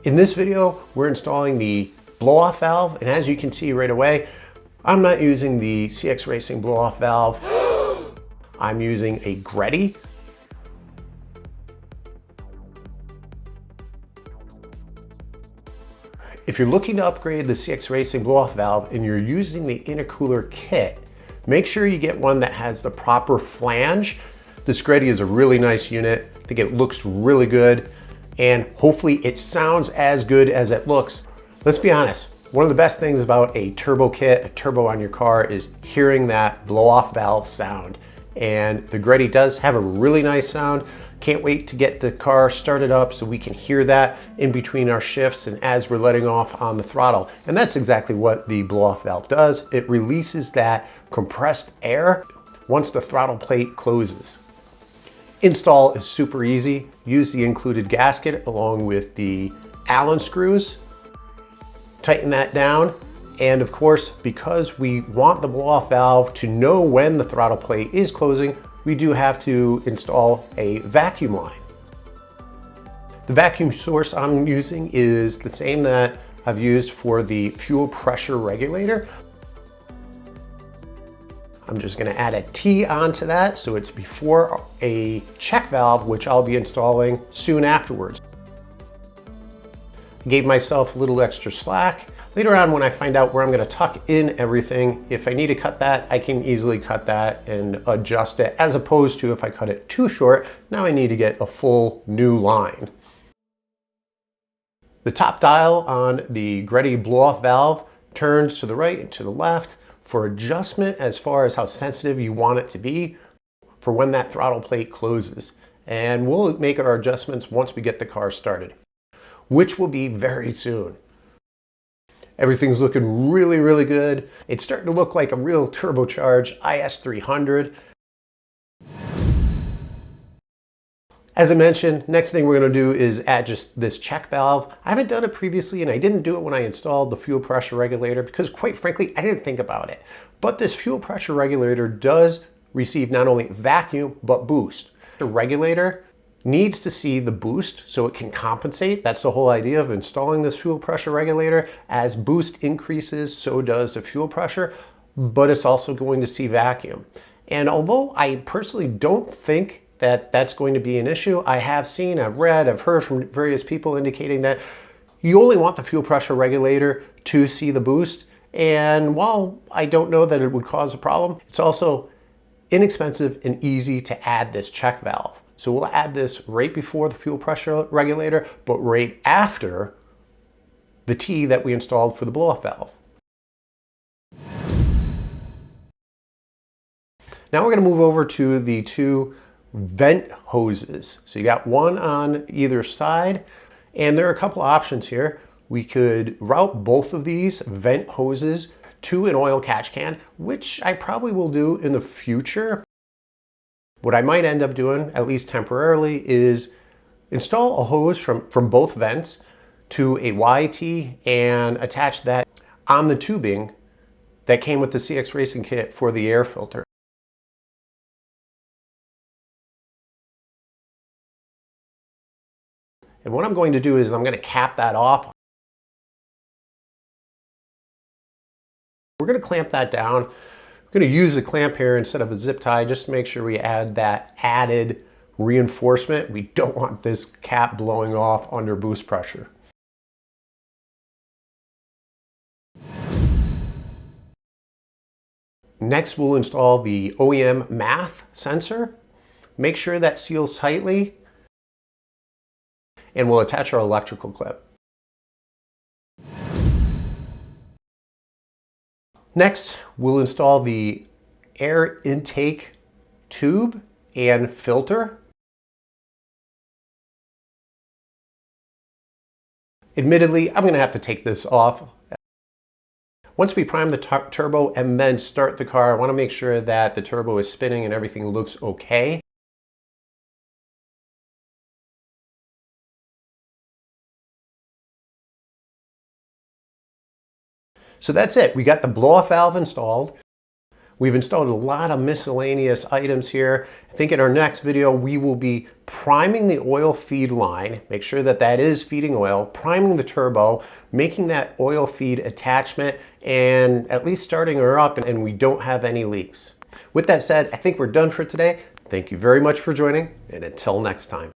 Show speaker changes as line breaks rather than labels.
In this video, we're installing the blow-off valve, and as you can see right away, I'm not using the CX Racing blow-off valve. I'm using a Greddy. If you're looking to upgrade the CX Racing blow-off valve and you're using the intercooler kit, make sure you get one that has the proper flange. This Greddy is a really nice unit. I think it looks really good, and hopefully it sounds as good as it looks. Let's be honest, one of the best things about a turbo kit, a turbo on your car, is hearing that blow-off valve sound. And the Greddy does have a really nice sound. Can't wait to get the car started up so we can hear that in between our shifts and as we're letting off on the throttle. And that's exactly what the blow-off valve does. It releases that compressed air once the throttle plate closes. Install is super easy. Use the included gasket along with the Allen screws. Tighten that down. And of course, because we want the blow-off valve to know when the throttle plate is closing, we do have to install a vacuum line. The vacuum source I'm using is the same that I've used for the fuel pressure regulator. I'm just going to add a T onto that so it's before a check valve, which I'll be installing soon afterwards. I gave myself a little extra slack. Later on, when I find out where I'm going to tuck in everything, if I need to cut that, I can easily cut that and adjust it, as opposed to if I cut it too short, now I need to get a full new line. The top dial on the Greddy blow-off valve turns to the right and to the left for adjustment as far as how sensitive you want it to be for when that throttle plate closes. And we'll make our adjustments once we get the car started, which will be very soon. Everything's looking really, really good. It's starting to look like a real turbocharged IS300. As I mentioned, next thing we're going to do is add just this check valve. I haven't done it previously, and I didn't do it when I installed the fuel pressure regulator because, quite frankly, I didn't think about it. But this fuel pressure regulator does receive not only vacuum, but boost. The regulator needs to see the boost so it can compensate. That's the whole idea of installing this fuel pressure regulator. As boost increases, so does the fuel pressure, but it's also going to see vacuum. And although I personally don't think that that's going to be an issue, I have seen, I've read, I've heard from various people indicating that you only want the fuel pressure regulator to see the boost. And while I don't know that it would cause a problem, it's also inexpensive and easy to add this check valve. So we'll add this right before the fuel pressure regulator, but right after the T that we installed for the blow-off valve. Now we're going to move over to the two vent hoses. So you got one on either side, and there are a couple options here. We could route both of these vent hoses to an oil catch can, which I probably will do in the future. What I might end up doing, at least temporarily, is install a hose from both vents to a YT and attach that on the tubing that came with the CX Racing kit for the air filter. And what I'm going to do is I'm going to cap that off. We're going to clamp that down. We're going to use a clamp here instead of a zip tie just to make sure we add that added reinforcement. We don't want this cap blowing off under boost pressure. Next, we'll install the OEM math sensor. Make sure that seals tightly, and we'll attach our electrical clip. Next, we'll install the air intake tube and filter. Admittedly, I'm going to have to take this off. Once we prime the turbo and then start the car, I want to make sure that the turbo is spinning and everything looks okay. So that's it. We got the blow-off valve installed. We've installed a lot of miscellaneous items here. I think in our next video, we will be priming the oil feed line, make sure that that is feeding oil, priming the turbo, making that oil feed attachment, and at least starting her up and we don't have any leaks. With that said, I think we're done for today. Thank you very much for joining, and until next time.